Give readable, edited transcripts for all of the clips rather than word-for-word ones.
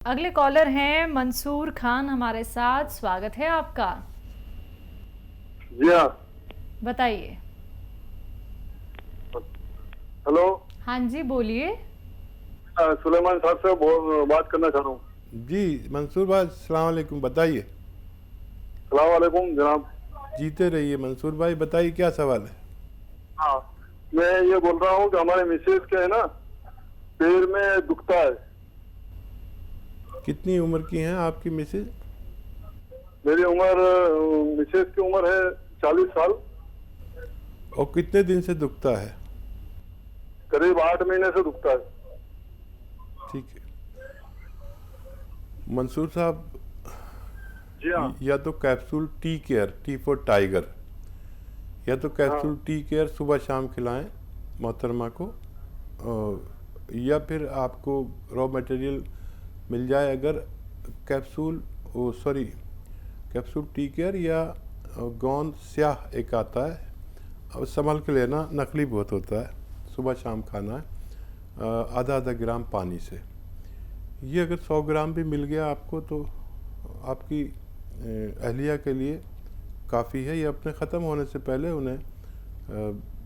अगले कॉलर हैं मंसूर खान हमारे साथ। स्वागत है आपका। जी हाँ। बताइए। हेलो। हाँ जी, बोलिए। सुलेमान साहब से बात करना चाह रहा हूँ। जी मंसूर भाई, अस्सलाम वालेकुम। बताइए। सलाम वालेकुम जनाब। जीते रहिए मंसूर भाई, बताइए क्या सवाल है। हाँ, मैं ये बोल रहा हूँ कि हमारे मिसेज के है ना, पैर में दुखता है। कितनी उम्र की हैं आपकी मिसेज? मेरी उम्र, मिसेज की उम्र है 40 साल। और कितने दिन से दुखता है? करीब 8 महीने से दुखता है। ठीक है मंसूर साहब, जी हाँ। या तो capsule tea care, T for tiger, या तो कैप्सूल टी केयर सुबह शाम खिलाएं मोहतरमा को, या फिर आपको रॉ मटेरियल मिल जाए अगर कैप्सूल, कैप्सूल टी केयर या गोंद स्याह एक आता है, अब संभल के लेना, नकली बहुत होता है। सुबह शाम खाना है आधा आधा ग्राम पानी से। ये अगर 100 ग्राम भी मिल गया आपको तो आपकी अहलिया के लिए काफ़ी है। ये अपने ख़त्म होने से पहले उन्हें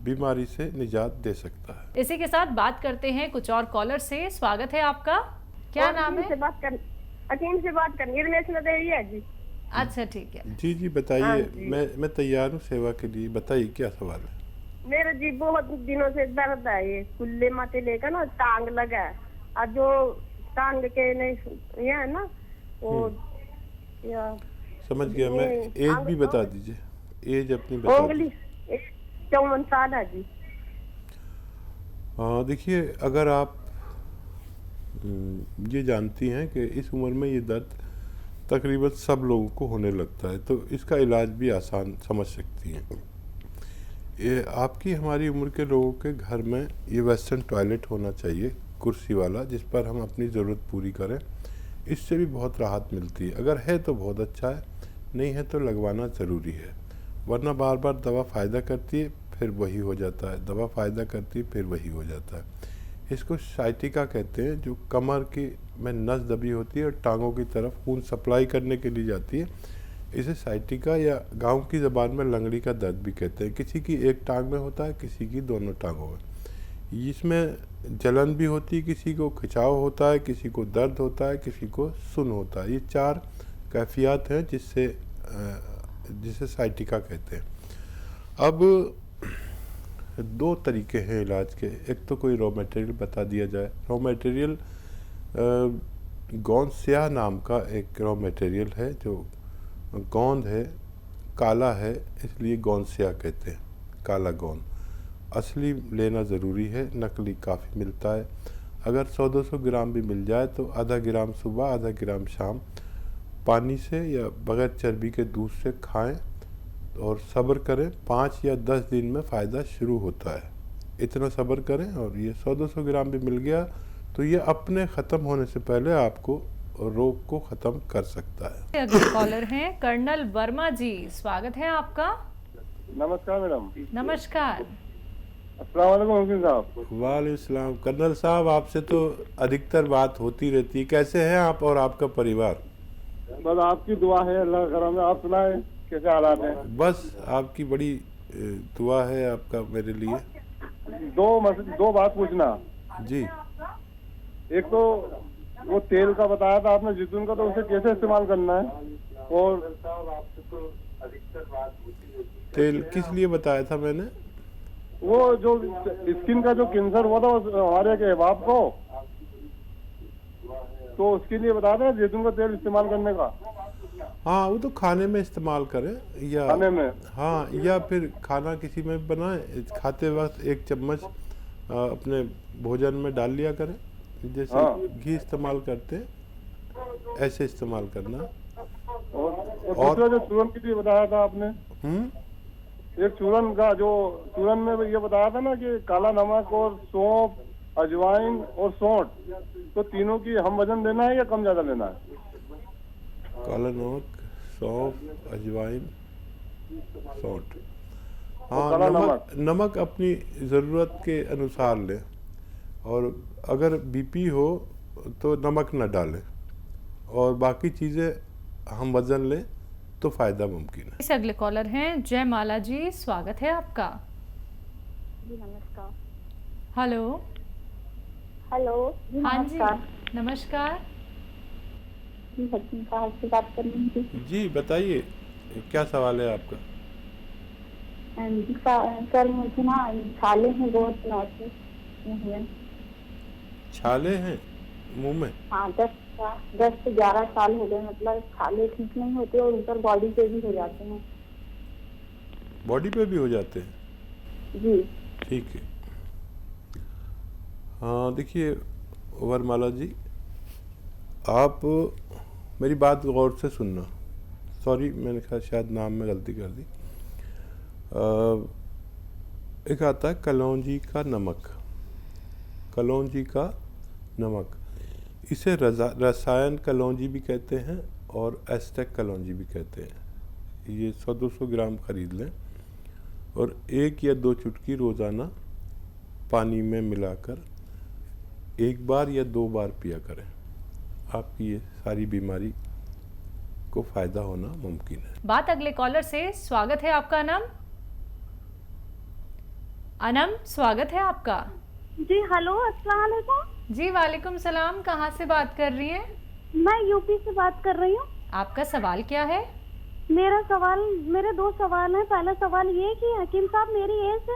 बीमारी से निजात दे सकता है। इसी के साथ बात करते हैं कुछ और कॉलर से। स्वागत है आपका। क्या नाम है? अकीम से बात करनी है जी। अच्छा ठीक है। जी जी बताइए। मैं तैयार हूँ सेवा के लिए। बताइए क्या सवाल है। मेरे जी बहुत दिनों से दर्द है, ये कुल्ले माथे लेकर ना टांग लगा है, और जो टांग के नहीं ये है ना वो या समझ गया मैं। एज भी बता दीजिए, एज अपनी बता उंगली दीजिए। 54 साल है जी। देखिए, अगर आप ये जानती हैं कि इस उम्र में ये दर्द तकरीबन सब लोगों को होने लगता है, तो इसका इलाज भी आसान समझ सकती हैं। ये आपकी हमारी उम्र के लोगों के घर में ये वेस्टर्न टॉयलेट होना चाहिए, कुर्सी वाला, जिस पर हम अपनी ज़रूरत पूरी करें। इससे भी बहुत राहत मिलती है। अगर है तो बहुत अच्छा है, नहीं है तो लगवाना ज़रूरी है, वरना बार बार दवा फ़ायदा करती है फिर वही हो जाता है, दवा फ़ायदा करती है फिर वही हो जाता है। इसको साइटिका कहते हैं, जो कमर की में नस दबी होती है और टांगों की तरफ खून सप्लाई करने के लिए जाती है। इसे साइटिका या गांव की ज़बान में लंगड़ी का दर्द भी कहते हैं। किसी की एक टांग में होता है, किसी की दोनों टांगों में। इसमें जलन भी होती है, किसी को खिंचाव होता है, किसी को दर्द होता है, किसी को सुन होता है। ये 4 कैफियत हैं जिसे साइटिका कहते हैं। अब 2 तरीके हैं इलाज के। एक तो कोई रॉ मटेरियल बता दिया जाए। रॉ मटेरियल गोंद स्याह नाम का एक रॉ मटेरियल है, जो गोंद है, काला है, इसलिए गोंद स्याह कहते हैं, काला गोंद। असली लेना ज़रूरी है, नकली काफ़ी मिलता है। अगर 100-200 ग्राम भी मिल जाए तो आधा ग्राम सुबह, आधा ग्राम शाम पानी से या बग़ैर चर्बी के दूध से खाएं और सब्र करें। 5 या 10 दिन में फ़ायदा शुरू होता है। इतना सब्र करें और ये 100-200 ग्राम भी मिल गया तो ये अपने ख़त्म होने से पहले आपको रोग को ख़त्म कर सकता है। अगले कॉलर हैं कर्नल वर्मा जी। स्वागत है आपका। नमस्कार मैडम। नमस्कार। अस्सलाम वालेकुम हुसैन साहब। वालेकुम सलाम। कर्नल साहब, आपसे तो अधिकतर बात होती रहती है। कैसे हैं आप और आपका परिवार? बस आपकी दुआ है, अल्लाह का करम है। आप सुनाएं कैसे हालात हैं? बस आपकी बड़ी दुआ है आपका मेरे लिए। दो बात पूछना जी। एक तो वो तेल का बताया था आपने, जैतून का, तो उसे कैसे इस्तेमाल करना है? और तेल किस लिए बताया था मैंने? वो जो स्किन का जो कैंसर हुआ था हमारे के बाप को, तो उसके लिए बताया था जैतून का तेल इस्तेमाल करने का। हाँ, वो तो खाने में इस्तेमाल करें, या खाने में, हाँ, या फिर खाना किसी में बनाएं, खाते वक्त 1 चम्मच अपने भोजन में डाल लिया करें। जैसे घी इस्तेमाल करते हैं ऐसे इस्तेमाल करना। और दूसरा जो चूरन के लिए बताया था आपने, एक चूरन का, जो चूरन में ये बताया था ना कि काला नमक और सौंफ, अजवाइन और सौंठ, तो तीनों की हम वजन लेना है या कम ज़्यादा लेना है? काला नमक, सौंफ, अजवाइन, सौंठ। हाँ, नमक अपनी ज़रूरत के अनुसार लें, और अगर बीपी हो तो नमक न डालें। और बाकी चीज़ें हम वज़न लें तो फ़ायदा मुमकिन है। इस अगले कॉलर हैं जयमाला जी, स्वागत है आपका। जी नमस्कार। हेलो। हेलो जी हाँ जी, नमस्कार। नमस्कार। जी हकीम साहब से बात कर रही थी। जी बताइए, क्या सवाल है आपका? जी सर मुझे ना छाले हैं बहुत दिनों से हुए। छाले हैं मुंह में? हाँ 10 से 11 साल हो गए, मतलब छाले ठीक नहीं होते और ऊपर बॉडी पे भी हो जाते हैं। बॉडी पे भी हो जाते हैं? जी ठीक है। हाँ देखिए वरमाला जी, आप मेरी बात गौर से सुनना। सॉरी, मैंने कहा शायद नाम में गलती कर दी। एक आता है कलौंजी का नमक। कलौंजी का नमक, इसे रसायन कलौंजी भी कहते हैं और एस्टेक कलौंजी भी कहते हैं। ये 100-200 ग्राम खरीद लें और 1 या 2 चुटकी रोज़ाना पानी में मिलाकर 1 बार या 2 बार पिया करें। आपकी ये सारी बीमारी को फ़ायदा होना मुमकिन है। बात अगले कॉलर से, स्वागत है आपका अनम। अनम, स्वागत है आपका। जी हेलो अस्सलाम वालेकुम। जी वालेकुम सलाम, कहाँ से बात कर रही हैं? मैं यूपी से बात कर रही हूँ। आपका सवाल क्या है? मेरे 2 सवाल हैं। पहला सवाल ये कि हकीम साहब मेरी एज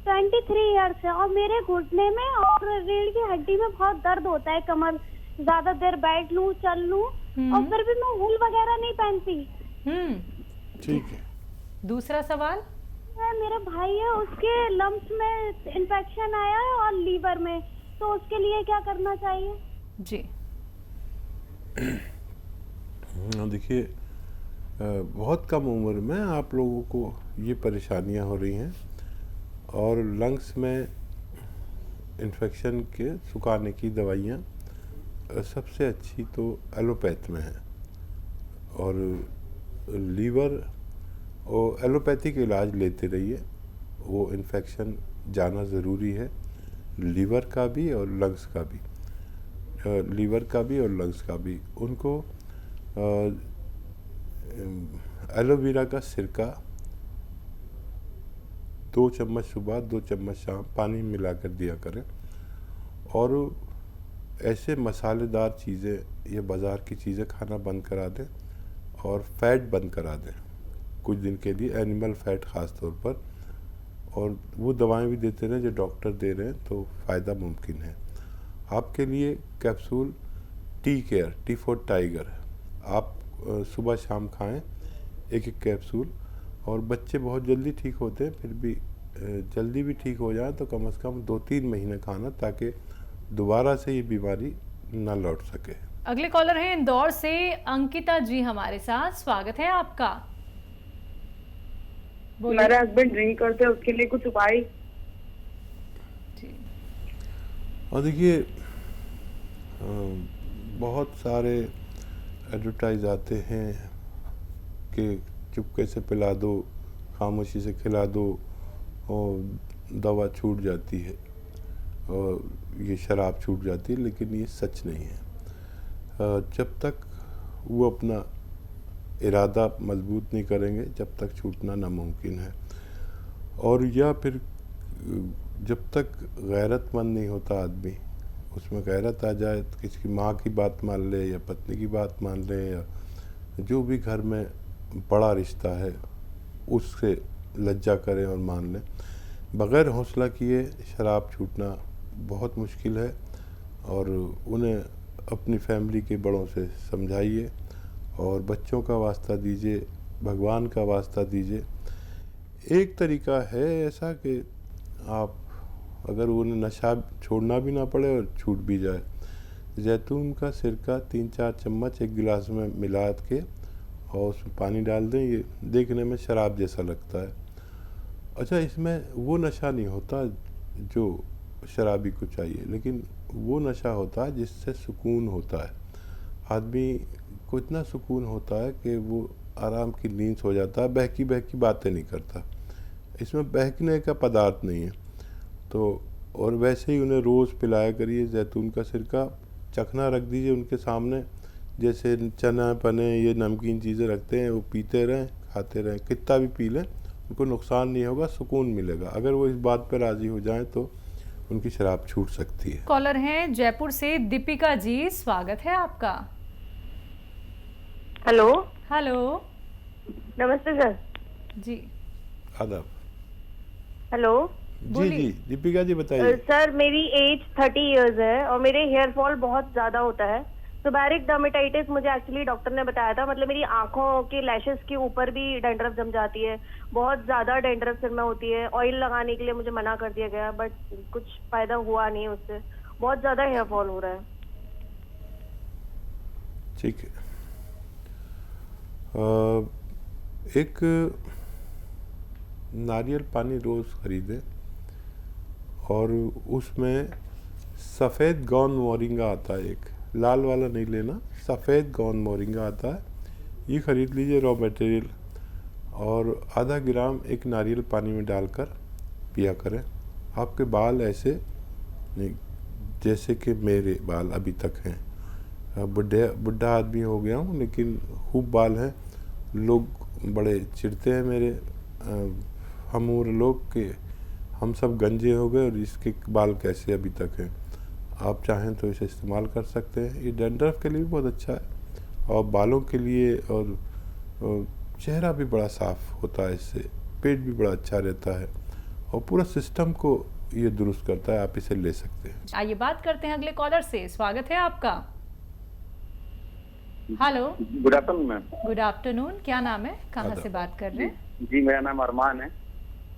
23 ईयर्स है और मेरे घुटने में और रीढ़ की हड्डी में बहुत दर्द होता है। कमर ज्यादा देर बैठ लूं चल लूं और फिर भी मैं हुल वगैरह नहीं पहनती। ठीक है। दूसरा सवाल? मेरे भाई है, उसके लम्स में इन्फेक्शन आया है और लीवर में, तो उसके लिए क्या करना चाहिए? जी देखिए बहुत कम उम्र में आप लोगों को ये परेशानियां हो रही हैं और लंग्स में इन्फेक्शन के सुखाने की दवाइयाँ सबसे अच्छी तो एलोपैथ में है। और लीवर और एलोपैथिक इलाज लेते रहिए, वो इन्फेक्शन जाना ज़रूरी है, लीवर का भी और लंग्स का भी। लीवर का भी और लंग्स का भी। उनको एलोवेरा का सिरका 2 चम्मच सुबह 2 चम्मच शाम पानी मिला कर दिया करें। और ऐसे मसालेदार चीज़ें या बाज़ार की चीज़ें खाना बंद करा दें और फैट बंद करा दें कुछ दिन के लिए, एनिमल फैट ख़ास तौर पर। और वो दवाएं भी देते रहें जो डॉक्टर दे रहे हैं, तो फ़ायदा मुमकिन है। आपके लिए capsule tea care, T for tiger, आप सुबह शाम खाएं 1-1 कैप्सूल। और बच्चे बहुत जल्दी ठीक होते हैं, फिर भी जल्दी भी ठीक हो जाए तो कम से कम 2-3 महीने खाना, ताकि दोबारा से ये बीमारी ना लौट सके। अगले कॉलर हैं इंदौर से अंकिता जी हमारे साथ, स्वागत है आपका। मेरे हस्बैंड ड्रिंक करते हैं, उसके लिए कुछ उपाय? और देखिए बहुत सारे एडवर्टाइज आते हैं कि चुपके से पिला दो, खामोशी से खिला दो और दवा छूट जाती है और ये शराब छूट जाती है, लेकिन ये सच नहीं है। जब तक वो अपना इरादा मजबूत नहीं करेंगे, जब तक छूटना नामुमकिन है। और या फिर जब तक गैरतमंद नहीं होता आदमी, उसमें गैरत आ जाए, तो किसी की माँ की बात मान ले या पत्नी की बात मान ले या जो भी घर में बड़ा रिश्ता है उससे लज्जा करें और मान लें। बग़ैर हौसला किए शराब छूटना बहुत मुश्किल है। और उन्हें अपनी फैमिली के बड़ों से समझाइए और बच्चों का वास्ता दीजिए, भगवान का वास्ता दीजिए। एक तरीका है ऐसा कि आप अगर उन्हें नशा छोड़ना भी ना पड़े और छूट भी जाए, जैतून का सिरका 3-4 चम्मच एक गिलास में मिला के और उसमें पानी डाल दें। ये देखने में शराब जैसा लगता है। अच्छा, इसमें वो नशा नहीं होता जो शराबी को चाहिए, लेकिन वो नशा होता है जिससे सुकून होता है। आदमी को इतना सुकून होता है कि वो आराम की नींद सो जाता है, बहकी बहकी बातें नहीं करता। इसमें बहकने का पदार्थ नहीं है। तो और वैसे ही उन्हें रोज़ पिलाया करिए जैतून का सिरका, चखना रख दीजिए उनके सामने, जैसे चना पने ये नमकीन चीज़ें रखते हैं, वो पीते रहें, खाते रहें, कितना भी पी लें उनको नुकसान नहीं होगा, सुकून मिलेगा। अगर वो इस बात पर राज़ी हो जाएं तो उनकी शराब छूट सकती है। कॉलर हैं जयपुर से दीपिका जी, स्वागत है आपका। हेलो। हेलो नमस्ते सर। जी आदाब। हेलो। जी जी दीपिका जी बताइए। सर मेरी एज 30 इयर्स है और मेरे हेयर फॉल बहुत ज्यादा होता है। सोबैरिक डर्मेटाइटिस मुझे एक्चुअली डॉक्टर ने बताया था, मतलब मेरी आंखों के लैशेस के ऊपर भी डेंड्रफ जम जाती है, बहुत ज्यादा डेंड्रफ सिर में होती है। ऑयल लगाने के लिए मुझे मना कर दिया गया, बट कुछ फायदा हुआ नहीं उससे, बहुत ज्यादा हेयर फॉल हो रहा है। ठीक है, एक नारियल पानी रोज़ खरीदें और उसमें सफ़ेद गौन मोरिंगा आता है, एक लाल वाला नहीं लेना, सफ़ेद गौन मोरिंगा आता है, ये ख़रीद लीजिए रॉ मटेरियल, और आधा ग्राम एक नारियल पानी में डालकर पिया करें। आपके बाल ऐसे नहीं जैसे कि मेरे बाल अभी तक हैं, बुढ़ा आदमी हो गया हूँ लेकिन खूब बाल हैं। लोग बड़े चिढ़ते हैं मेरे हमूर लोग के हम सब गंजे हो गए और इसके बाल कैसे अभी तक हैं। आप चाहें तो इसे इस्तेमाल कर सकते हैं, ये डैंड्रफ के लिए भी बहुत अच्छा है और बालों के लिए, और चेहरा भी बड़ा साफ़ होता है इससे, पेट भी बड़ा अच्छा रहता है और पूरा सिस्टम को ये दुरुस्त करता है। आप इसे ले सकते हैं। आइए बात करते हैं अगले कॉलर से, स्वागत है आपका। Hello good afternoon ma'am. Good afternoon, क्या नाम है, कहाँ से बात कर रहे हैं? जी मेरा नाम अरमान है।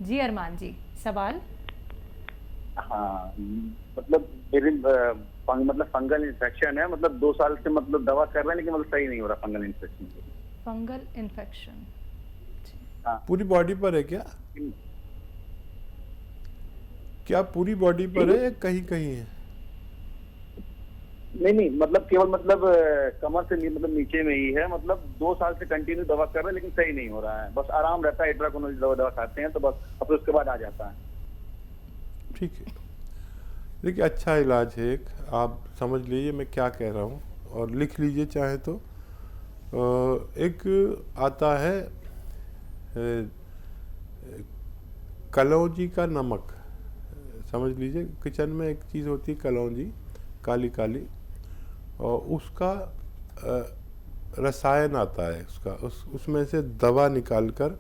जी अरमान जी, सवाल? हाँ मतलब मेरी मतलब फंगल इन्फेक्शन है, मतलब 2 साल से मतलब दवा कर रहे हैं लेकिन मतलब सही नहीं हो रहा फंगल इन्फेक्शन। फंगल इन्फेक्शन पूरी बॉडी पर है क्या? क्या पूरी बॉडी पर है या कहीं कहीं है? नहीं मतलब केवल मतलब कमर से मतलब नीचे में ही है, मतलब 2 साल से कंटिन्यू दवा कर रहे हैं लेकिन सही नहीं हो रहा है। बस आराम रहता है, इट्राकोनोल दवा खाते हैं तो बस, अब उसके बाद आ जाता है। ठीक है, देखिए अच्छा इलाज है एक, आप समझ लीजिए मैं क्या कह रहा हूँ और लिख लीजिए चाहे तो। एक आता है कलौंजी का नमक, समझ लीजिए किचन में एक चीज़ होती है कलौंजी, काली काली, और उसका रसायन आता है उसका, उसमें से दवा निकालकर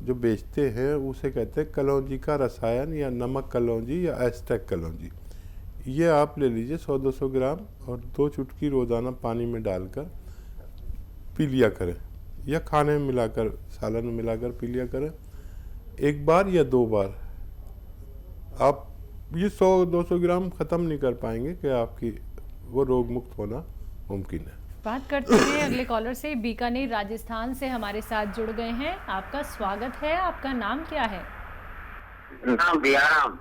जो बेचते हैं उसे कहते हैं कलौंजी का रसायन या नमक कलौंजी या एस्टेक कलौंजी। ये आप ले लीजिए 100-200 ग्राम और 2 चुटकी रोज़ाना पानी में डालकर पी लिया करें, या खाने में मिलाकर, सालन में मिलाकर पी लिया करें 1 बार या 2 बार। आप ये 100-200 ग्राम ख़त्म नहीं कर पाएंगे कि आपकी वो रोग मुक्त होना मुमकिन है। बात करते हैं अगले कॉलर से, बीकानेर राजस्थान से हमारे साथ जुड़ गए हैं। आपका स्वागत है, आपका नाम क्या है? नाम बियाराम।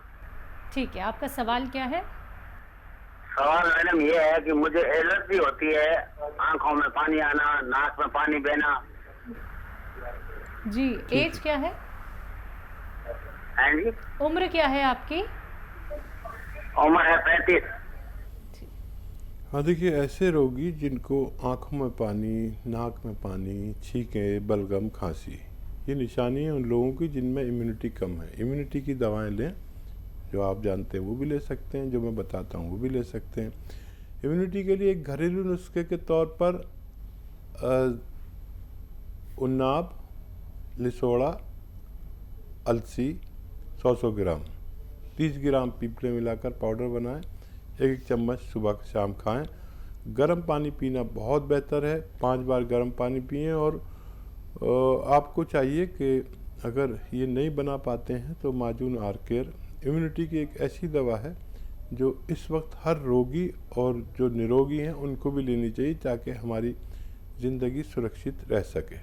ठीक है, आपका सवाल क्या है? सवाल मैडम ये है कि मुझे एलर्जी होती है, आंखों में पानी आना, नाक में पानी बहना। जी, एज क्या है? हैं जी? उम्र क्या है आपकी? उम्र है 35। हाँ देखिए, ऐसे रोगी जिनको आँखों में पानी, नाक में पानी, छींकें, बलगम, खांसी, ये निशानी है उन लोगों की जिनमें इम्यूनिटी कम है। इम्यूनिटी की दवाएं लें, जो आप जानते हैं वो भी ले सकते हैं, जो मैं बताता हूँ वो भी ले सकते हैं। इम्यूनिटी के लिए एक घरेलू नुस्खे के तौर पर उन्नाब, लिसोड़ा, अलसी 100-100 ग्राम, 30 ग्राम पीपले मिलाकर पाउडर बनाएं, 1 चम्मच सुबह शाम खाएं। गर्म पानी पीना बहुत बेहतर है, 5 बार गर्म पानी पिएं। और आपको चाहिए कि अगर ये नहीं बना पाते हैं तो माजून आर केयर इम्यूनिटी की एक ऐसी दवा है जो इस वक्त हर रोगी और जो निरोगी हैं उनको भी लेनी चाहिए ताकि हमारी ज़िंदगी सुरक्षित रह सके।